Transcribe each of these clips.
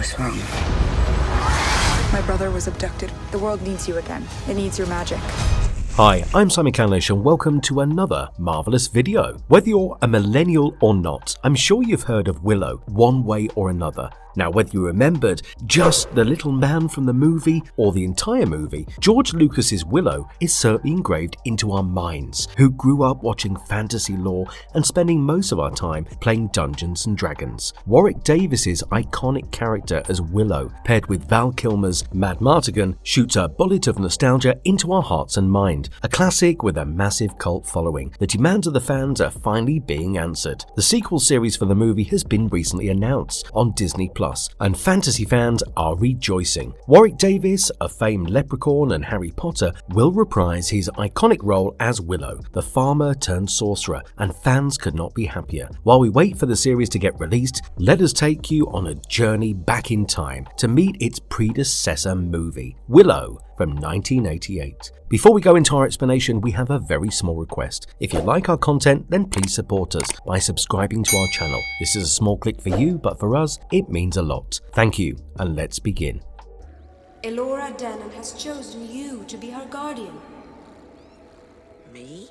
What's wrong? My brother was abducted. The world needs you again. It needs your magic. Hi, I'm Simon Canish and welcome to another marvellous video. Whether you're a millennial or not, I'm sure you've heard of Willow one way or another. Now, whether you remembered just the little man from the movie or the entire movie, George Lucas's Willow is certainly engraved into our minds, who grew up watching fantasy lore and spending most of our time playing Dungeons and Dragons. Warwick Davis's iconic character as Willow, paired with Val Kilmer's Mad Martigan, shoots a bullet of nostalgia into our hearts and mind. A classic with a massive cult following. The demands of the fans are finally being answered. The sequel series for the movie has been recently announced on Disney+, and fantasy fans are rejoicing. Warwick Davis, a famed leprechaun and Harry Potter, will reprise his iconic role as Willow, the farmer turned sorcerer, and fans could not be happier. While we wait for the series to get released, let us take you on a journey back in time to meet its predecessor movie, Willow, from 1988. Before we go into our explanation, we have a very small request. If you like our content, then please support us by subscribing to our channel. This is a small click for you, but for us, it means a lot. Thank you, and let's begin. Elora Danan has chosen you to be her guardian. Me?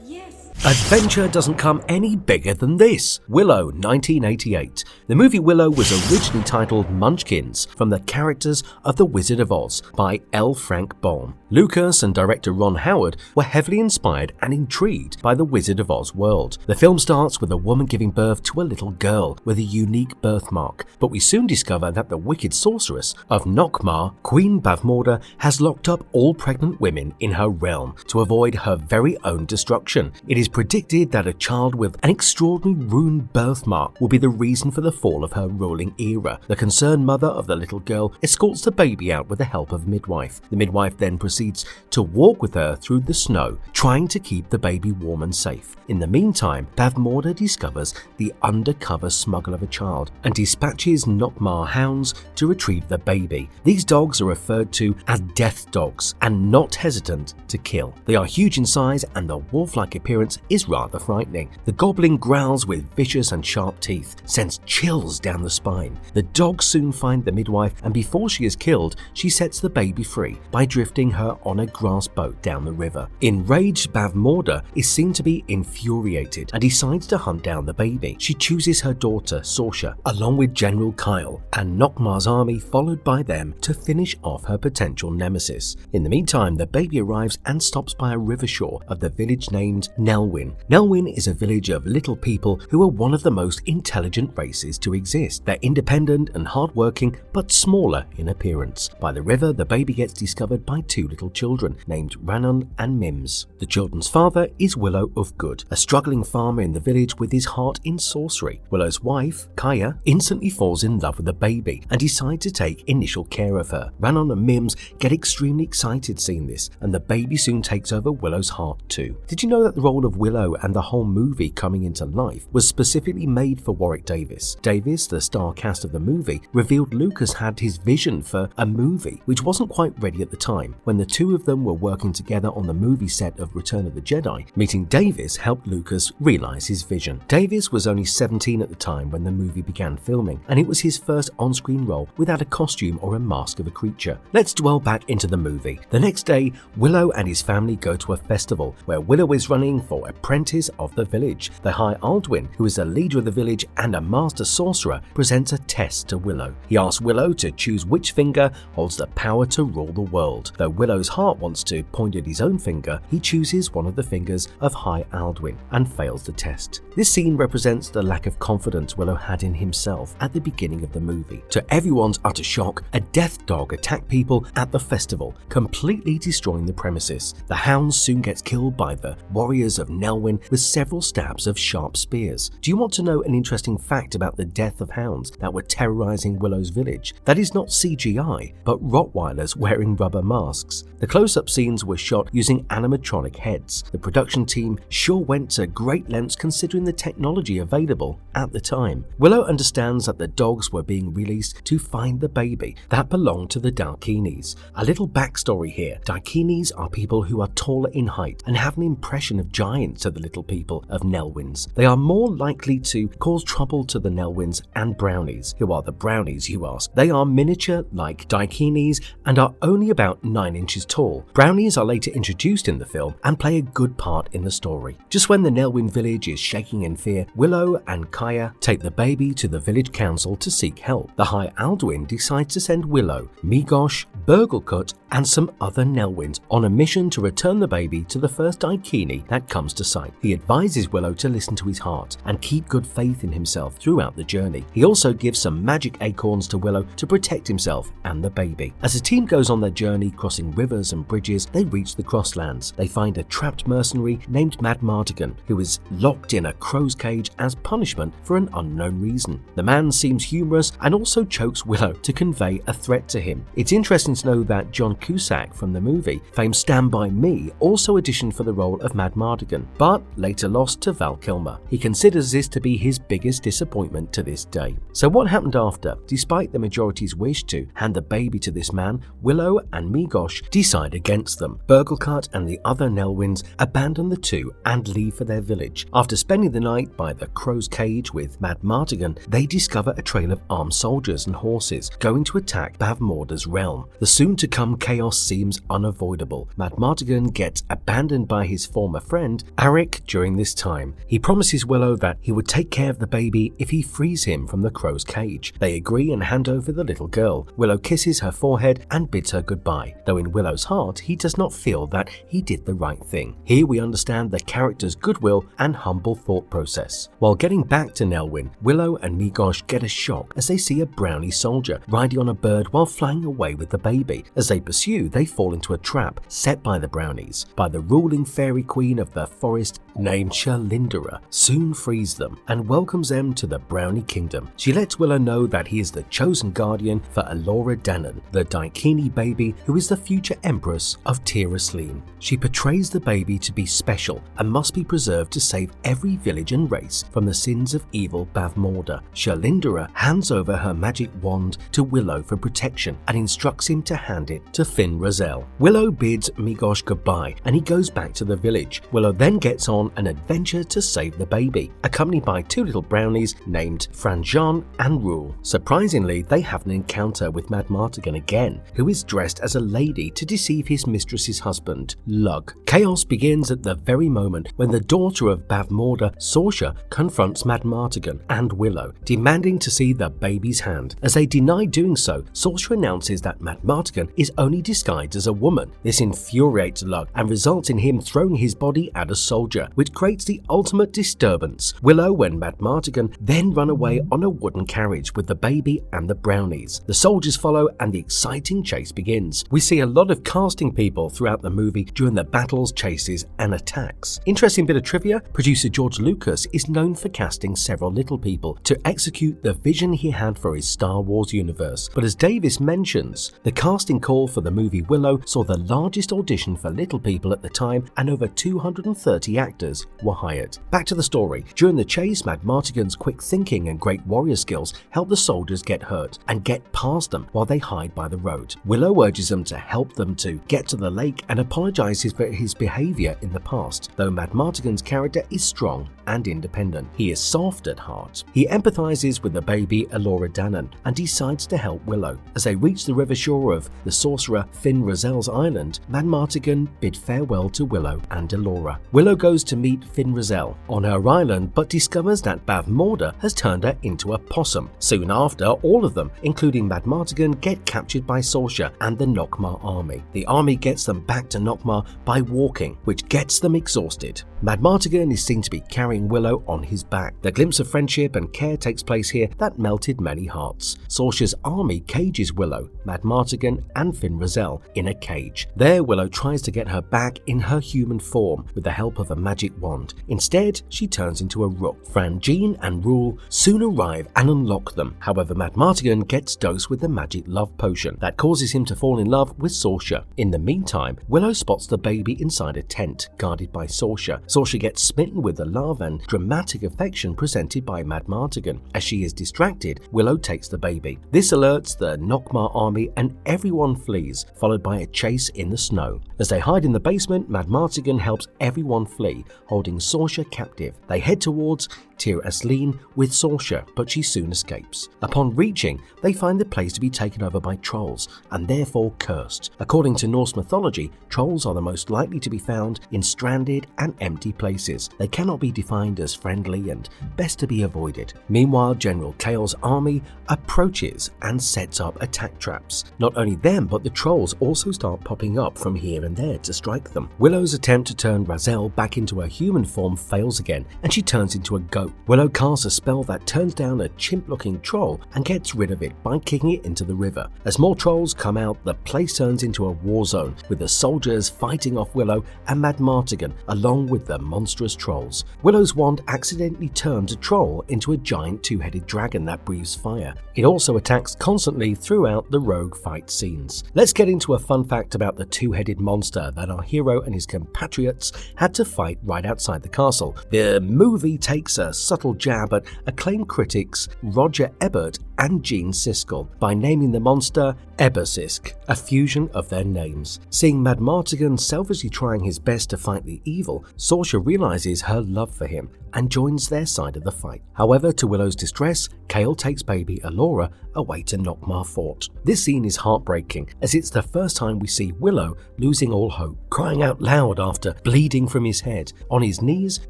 Yes. Adventure doesn't come any bigger than this. Willow, 1988. The movie Willow was originally titled Munchkins, from the characters of The Wizard of Oz by L. Frank Baum. Lucas and director Ron Howard were heavily inspired and intrigued by the Wizard of Oz world. The film starts with a woman giving birth to a little girl with a unique birthmark, but we soon discover that the wicked sorceress of Nockmaar, Queen Bavmorda, has locked up all pregnant women in her realm to avoid her very own destruction. It is predicted that a child with an extraordinary ruined birthmark will be the reason for the fall of her ruling era. The concerned mother of the little girl escorts the baby out with the help of a midwife. The midwife then proceeds to walk with her through the snow, trying to keep the baby warm and safe. In the meantime, Bavmorda discovers the undercover smuggle of a child and dispatches Nockmaar hounds to retrieve the baby. These dogs are referred to as death dogs and not hesitant to kill. They are huge in size and the wolf-like appearance is rather frightening. The goblin growls with vicious and sharp teeth, sends chills down the spine. The dogs soon find the midwife, and before she is killed, she sets the baby free by drifting her on a grass boat down the river. Enraged, Bavmorda is seen to be infuriated and decides to hunt down the baby. She chooses her daughter, Sorsha, along with General Kyle and Nockmaar's army, followed by them to finish off her potential nemesis. In the meantime, the baby arrives and stops by a river shore of the village named Nelwyn. Nelwyn is a village of little people who are one of the most intelligent races to exist. They're independent and hardworking, but smaller in appearance. By the river, the baby gets discovered by two little children named Rannon and Mims. The children's father is Willow of Good, a struggling farmer in the village with his heart in sorcery. Willow's wife, Kaya, instantly falls in love with the baby and decides to take initial care of her. Rannon and Mims get extremely excited seeing this, and the baby soon takes over Willow's heart too. Did you know that the role of Willow and the whole movie coming into life was specifically made for Warwick Davis? Davis, the star cast of the movie, revealed Lucas had his vision for a movie which wasn't quite ready at the time. When the two of them were working together on the movie set of Return of the Jedi, meeting Davis helped Lucas realize his vision. Davis was only 17 at the time when the movie began filming, and it was his first on-screen role without a costume or a mask of a creature. Let's dwell back into the movie. The next day, Willow and his family go to a festival where Willow is running for apprentice of the village. The High Aldwin, who is the leader of the village and a master sorcerer, presents a test to Willow. He asks Willow to choose which finger holds the power to rule the world. Though Willow's heart wants to point at his own finger, he chooses one of the fingers of High Aldwin and fails the test. This scene represents the lack of confidence Willow had in himself at the beginning of the movie. To everyone's utter shock, a death dog attacked people at the festival, completely destroying the premises. The hound soon gets killed by the warriors of Nelwyn with several stabs of sharp spears. Do you want to know an interesting fact about the death of hounds that were terrorizing Willow's village? That is not CGI, but Rottweilers wearing rubber masks. The close-up scenes were shot using animatronic heads. The production team sure went to great lengths considering the technology available at the time. Willow understands that the dogs were being released to find the baby that belonged to the Dalkinis. A little backstory here. Dalkinis are people who are taller in height and have an impressive expression of giants to the little people of Nelwyns. They are more likely to cause trouble to the Nelwyns and brownies. Who are the brownies, you ask? They are miniature like daikinis and are only about 9 inches tall. Brownies are later introduced in the film and play a good part in the story. Just when the Nelwyn village is shaking in fear, Willow and Kaya take the baby to the village council to seek help. The High Alduin decides to send Willow, Migosh, Burglecut and some other Nelwyns on a mission to return the baby to the first daikini that comes to sight. He advises Willow to listen to his heart and keep good faith in himself throughout the journey. He also gives some magic acorns to Willow to protect himself and the baby. As the team goes on their journey crossing rivers and bridges, they reach the Crosslands. They find a trapped mercenary named Madmartigan who is locked in a crow's cage as punishment for an unknown reason. The man seems humorous and also chokes Willow to convey a threat to him. It's interesting to know that John Cusack from the movie famed Stand By Me also auditioned for the role of Madmartigan, but later lost to Val Kilmer. He considers this to be his biggest disappointment to this day. So what happened after? Despite the majority's wish to hand the baby to this man, Willow and Migosh decide against them. Burglecut and the other Nelwyns abandon the two and leave for their village. After spending the night by the crow's cage with Madmartigan, they discover a trail of armed soldiers and horses going to attack Bavmorda's realm. The soon-to-come chaos seems unavoidable. Madmartigan gets abandoned by his former friend, Arik, during this time. He promises Willow that he would take care of the baby if he frees him from the crow's cage. They agree and hand over the little girl. Willow kisses her forehead and bids her goodbye, though in Willow's heart he does not feel that he did the right thing. Here we understand the character's goodwill and humble thought process. While getting back to Nelwyn, Willow and Migosh get a shock as they see a brownie soldier riding on a bird while flying away with the baby. As they pursue, they fall into a trap set by the brownies. By the ruling fairy queen of the forest named Shalindra soon frees them and welcomes them to the brownie kingdom. She lets Willow know that he is the chosen guardian for Elora Danan, the daikini baby who is the future empress of Tir Asleen. She portrays the baby to be special and must be preserved to save every village and race from the sins of evil Bavmorda. Shalindra hands over her magic wand to Willow for protection and instructs him to hand it to Fin Raziel. Willow bids Migosh goodbye and he goes back to the village. Willow then gets on an adventure to save the baby, accompanied by two little brownies named Franjan and Rule. Surprisingly, they have an encounter with Madmartigan again, who is dressed as a lady to deceive his mistress's husband, Lug. Chaos begins at the very moment when the daughter of Bavmorda, Sorsha, confronts Madmartigan and Willow, demanding to see the baby's hand. As they deny doing so, Sorsha announces that Madmartigan is only disguised as a woman. This infuriates Lug and results in him throwing his body at a soldier, which creates the ultimate disturbance. Willow and Madmartigan then run away on a wooden carriage with the baby and the brownies. The soldiers follow and the exciting chase begins. We see a lot of casting people throughout the movie during the battles, chases and attacks. Interesting bit of trivia, producer George Lucas is known for casting several little people to execute the vision he had for his Star Wars universe. But as Davis mentions, the casting call for the movie Willow saw the largest audition for little people at the time and over 230 actors were hired. Back to the story. During the chase, Madmartigan's quick thinking and great warrior skills help the soldiers get hurt and get past them while they hide by the road. Willow urges them to help them to get to the lake and apologizes for his behavior in the past, though Madmartigan's character is strong and independent. He is soft at heart. He empathizes with the baby Elora Danan and decides to help Willow. As they reach the river shore of the sorcerer Fin Raziel's island, Madmartigan bid farewell to Willow and Elora. Willow goes to meet Fin Raziel on her island but discovers that Bavmorda has turned her into a possum. Soon after, all of them, including Madmartigan, get captured by Sorsha and the Nockmaar army. The army gets them back to Nockmaar by walking, which gets them exhausted. Madmartigan is seen to be carrying Willow on his back. The glimpse of friendship and care takes place here that melted many hearts. Sorsha's army cages Willow, Madmartigan and Fin Raziel in a cage. There, Willow tries to get her back in her human form with the help of a magic wand. Instead, she turns into a rook. Franjean and Rule soon arrive and unlock them. However, Madmartigan gets dosed with the magic love potion that causes him to fall in love with Sorsha. In the meantime, Willow spots the baby inside a tent guarded by Sorsha. Sorsha gets smitten with the love and dramatic affection presented by Madmartigan. As she is distracted, Willow takes the baby. This alerts the Nockmaar army and everyone flees, followed by a chase in the snow. As they hide in the basement, Madmartigan helps everyone flee, holding Sorsha captive. They head towards Tir Asleen with Sorsha, but she soon escapes. Upon reaching, they find the place to be taken over by trolls, and therefore cursed. According to Norse mythology, trolls are the most likely to be found in stranded and empty places. They cannot be defined as friendly and best to be avoided. Meanwhile, General Kael's army approaches and sets up attack traps. Not only them, but the trolls also start popping up from here and there to strike them. Willow's attempt to turn Razel back into her human form fails again, and she turns into a goat. Willow casts a spell that turns down a chimp-looking troll and gets rid of it by kicking it into the river. As more trolls come out, the place turns into a war zone, with the soldiers fighting off Willow and Madmartigan along with the monstrous trolls. Willow's wand accidentally turns a troll into a giant two-headed dragon that breathes fire. It also attacks constantly throughout the rogue fight scenes. Let's get into a fun fact about the two-headed monster that our hero and his compatriots had to fight right outside the castle. The movie takes a subtle jab at acclaimed critics Roger Ebert and Gene Siskel by naming the monster Ebersisk, a fusion of their names. Seeing Madmartigan selfishly trying his best to fight the evil, Sorsha realizes her love for him and joins their side of the fight. However, to Willow's distress, Kael takes baby Elora away to Nockmaar Fort. This scene is heartbreaking, as it's the first time we see Willow losing all hope, crying out loud after bleeding from his head. On his knees,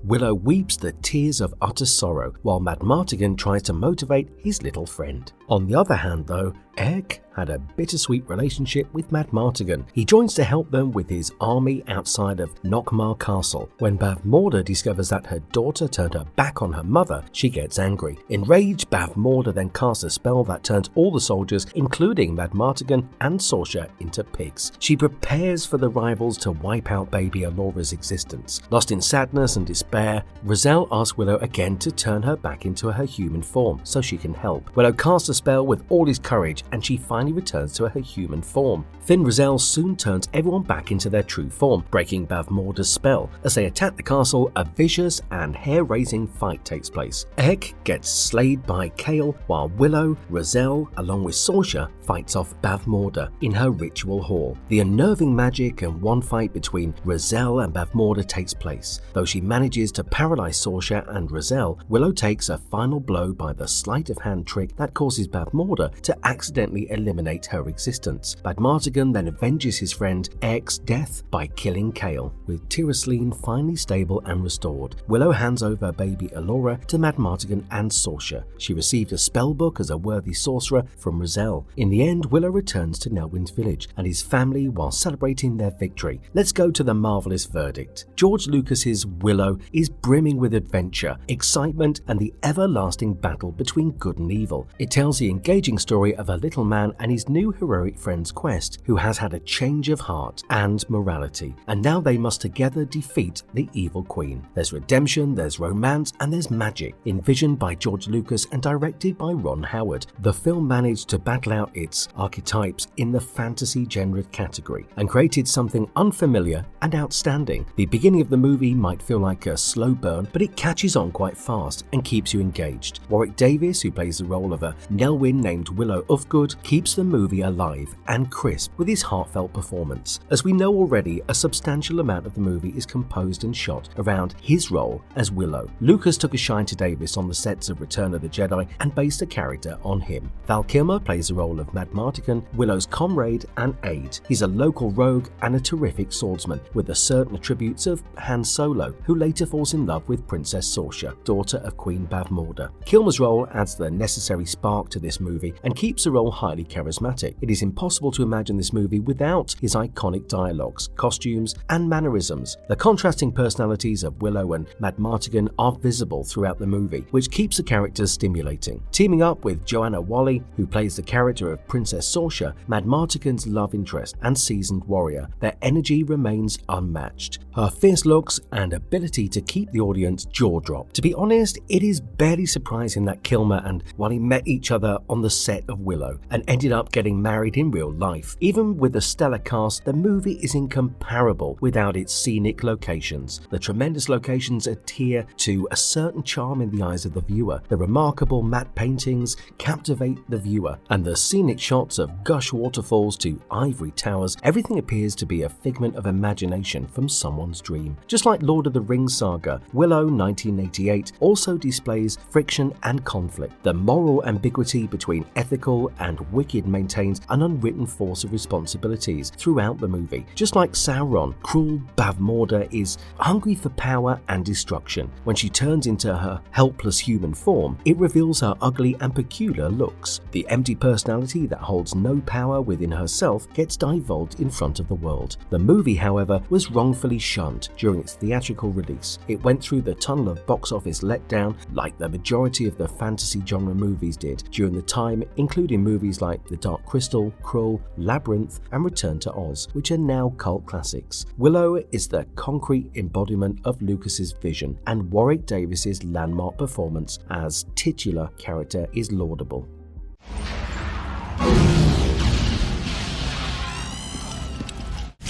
Willow weeps the tears of utter sorrow, while Madmartigan tries to motivate his little friend. On the other hand though, Eric had a bittersweet relationship with Madmartigan. He joins to help them with his army outside of Nockmaar Castle. When Bavmorda discovers that her daughter turned her back on her mother, she gets angry. Enraged, Bavmorda then casts a spell that turns all the soldiers, including Madmartigan and Sorsha, into pigs. She prepares for the rivals to wipe out baby Elora's existence. Lost in sadness and despair, Razel asks Willow again to turn her back into her human form so she can help. Willow casts a spell with all his courage and she finally returns to her human form. Thin Razel soon turns everyone back into their true form, breaking Bavmorda's spell. As they attack the castle, a vicious and hair-raising fight takes place. Ek gets slayed by Kael, while Willow, Razel, along with Sorsha, fights off Bavmorda in her ritual hall. The unnerving magic and one fight between Razel and Bavmorda takes place. Though she manages to paralyze Sorsha and Razel, Willow takes a final blow by the sleight of hand trick that causes Bavmorda to accidentally eliminate her existence. Madmartigan then avenges his friend Ek's death by killing Kael. With Tir Asleen finally stable and restored, Willow hands over baby Elora to Madmartigan and Sorsha. She received a spellbook as a worthy sorcerer from Razel. In the end, Willow returns to Nelwyn's village and his family while celebrating their victory. Let's go to the marvelous verdict. George Lucas's Willow is brimming with adventure, excitement, and the everlasting battle between good and evil. It tells the engaging story of a little man and his new heroic friend's quest, who has had a change of heart and morality, and now they must together defeat the evil queen. There's redemption, there's romance, and there's magic. Envisioned by George Lucas and directed by Ron Howard, the film managed to battle out its archetypes in the fantasy genre category and created something unfamiliar and outstanding. The beginning of the movie might feel like a slow burn, but it catches on quite fast and keeps you engaged. Warwick Davis, who plays the role of a Nelwyn named Willow Ufgood, keeps the movie alive and crisp with his heartfelt performance. As we know already, a substantial amount of the movie is composed and shot around his role as Willow. Lucas took a shine to Davis on the sets of Return of the Jedi and based the character on him. Val Kilmer plays the role of Madmartigan, Willow's comrade and aide. He's a local rogue and a terrific swordsman with the certain attributes of Han Solo, who later falls in love with Princess Sorsha, daughter of Queen Bavmorda. Kilmer's role adds the necessary spark to this movie and keeps the role highly charismatic. It is impossible to imagine this movie without his iconic dialogues, costumes, and mannerisms. The contrasting personalities of Willow and Madmartigan are visible throughout the movie, which keeps the characters stimulating. Teaming up with Joanna Wally, who plays the character of Princess Sorsha, Madmartigan's love interest and seasoned warrior, their energy she remains unmatched. Her fierce looks and ability to keep the audience jaw-dropped. To be honest, it is barely surprising that Kilmer and Wally met each other on the set of Willow and ended up getting married in real life. Even with the stellar cast, the movie is incomparable without its scenic locations. The tremendous locations adhere to a certain charm in the eyes of the viewer. The remarkable matte paintings captivate the viewer, and the scenic shots of gush waterfalls to ivory towers, everything appears to be a figment of imagination from someone's dream. Just like Lord of the Rings saga, Willow 1988 also displays friction and conflict. The moral ambiguity between ethical and wicked maintains an unwritten force of responsibilities throughout the movie. Just like Sauron, cruel Bavmorda is hungry for power and destruction. When she turns into her helpless human form, it reveals her ugly and peculiar looks. The empty personality that holds no power within herself gets divulged in front of the world. The movie, however, was wrongfully shunned during its theatrical release. It went through the tunnel of box office letdown like the majority of the fantasy genre movies did during the time, including movies like The Dark Crystal, Krull, Labyrinth, and Return to Oz, which are now cult classics. Willow is the concrete embodiment of Lucas's vision, and Warwick Davis's landmark performance as titular character is laudable.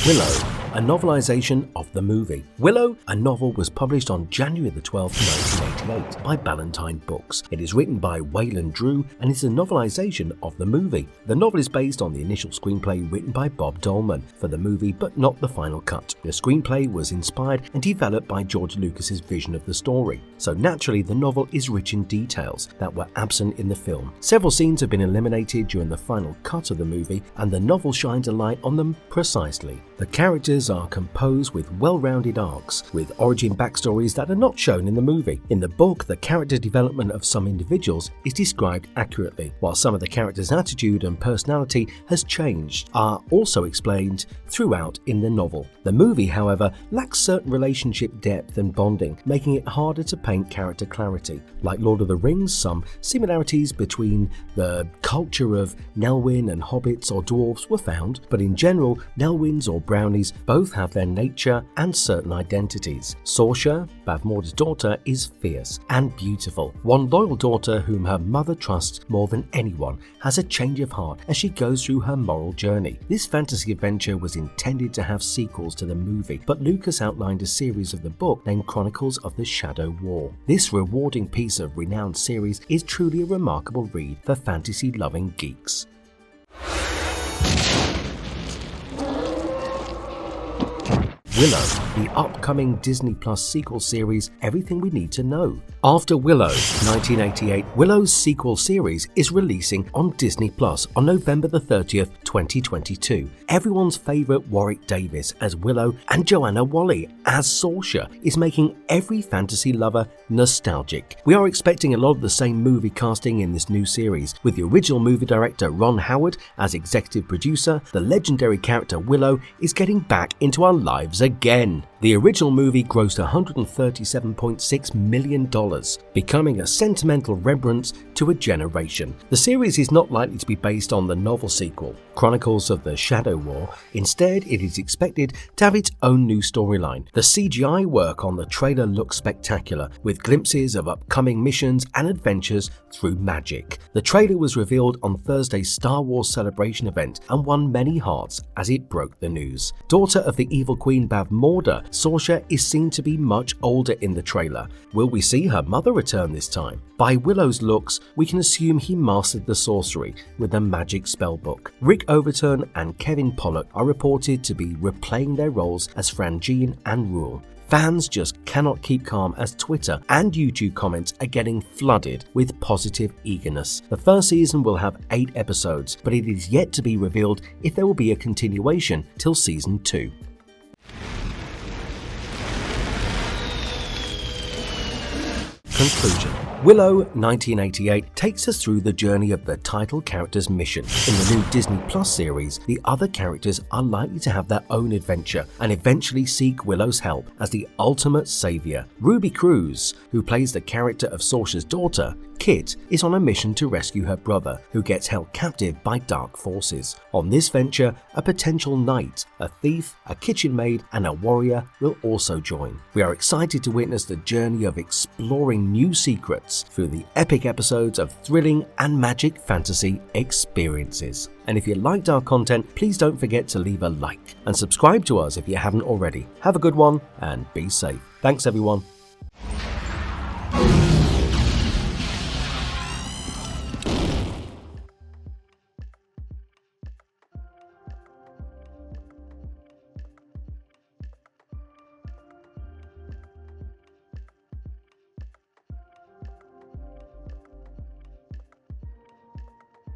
Willow, a novelization of the movie. Willow, a novel, was published on January 12, 1988 by Ballantine Books. It is written by Wayland Drew and is a novelization of the movie. The novel is based on the initial screenplay written by Bob Dolman for the movie, but not the final cut. The screenplay was inspired and developed by George Lucas's vision of the story, so naturally the novel is rich in details that were absent in the film. Several scenes have been eliminated during the final cut of the movie, and the novel shines a light on them precisely. The characters are composed with well-rounded arcs, with origin backstories that are not shown in the movie. In the book, the character development of some individuals is described accurately, while some of the characters' attitude and personality has changed are also explained throughout in the novel. The movie, however, lacks certain relationship depth and bonding, making it harder to paint character clarity. Like Lord of the Rings, some similarities between the culture of Nelwyn and hobbits or dwarfs were found, but in general, Nelwyns or brownies both have their nature and certain identities. Sorsha, Bavmorda's daughter, is fierce and beautiful. One loyal daughter whom her mother trusts more than anyone has a change of heart as she goes through her moral journey. This fantasy adventure was intended to have sequels to the movie, but Lucas outlined a series of the book named Chronicles of the Shadow War. This rewarding piece of renowned series is truly a remarkable read for fantasy-loving geeks. Willow, the upcoming Disney Plus sequel series Everything We Need to Know. After Willow 1988, Willow's sequel series is releasing on Disney Plus on November 30th, 2022. Everyone's favourite Warwick Davis as Willow and Joanna Whalley as Sorsha is making every fantasy lover nostalgic. We are expecting a lot of the same movie casting in this new series, with the original movie director Ron Howard as executive producer. The legendary character Willow is getting back into our lives again. The original movie grossed $137.6 million, becoming a sentimental remembrance to a generation. The series is not likely to be based on the novel sequel, Chronicles of the Shadow War. Instead, it is expected to have its own new storyline. The CGI work on the trailer looks spectacular, with glimpses of upcoming missions and adventures through magic. The trailer was revealed on Thursday's Star Wars Celebration event and won many hearts as it broke the news. Daughter of the evil queen Bavmorda, Sorsha is seen to be much older in the trailer. Will we see her mother return this time? By Willow's looks, we can assume he mastered the sorcery with the magic spellbook. Rick Overton and Kevin Pollak are reported to be replaying their roles as Franjean and Rule. Fans just cannot keep calm as Twitter and YouTube comments are getting flooded with positive eagerness. The first season will have 8 episodes, but it is yet to be revealed if there will be a continuation till season 2. Conclusion. Willow 1988 takes us through the journey of the title character's mission. In the new Disney Plus series, the other characters are likely to have their own adventure and eventually seek Willow's help as the ultimate savior. Ruby Cruz, who plays the character of Sorsha's daughter, Kit is on a mission to rescue her brother, who gets held captive by dark forces. On this venture, a potential knight, a thief, a kitchen maid, and a warrior will also join. We are excited to witness the journey of exploring new secrets through the epic episodes of thrilling and magic fantasy experiences. And if you liked our content, please don't forget to leave a like and subscribe to us if you haven't already. Have a good one and be safe. Thanks everyone.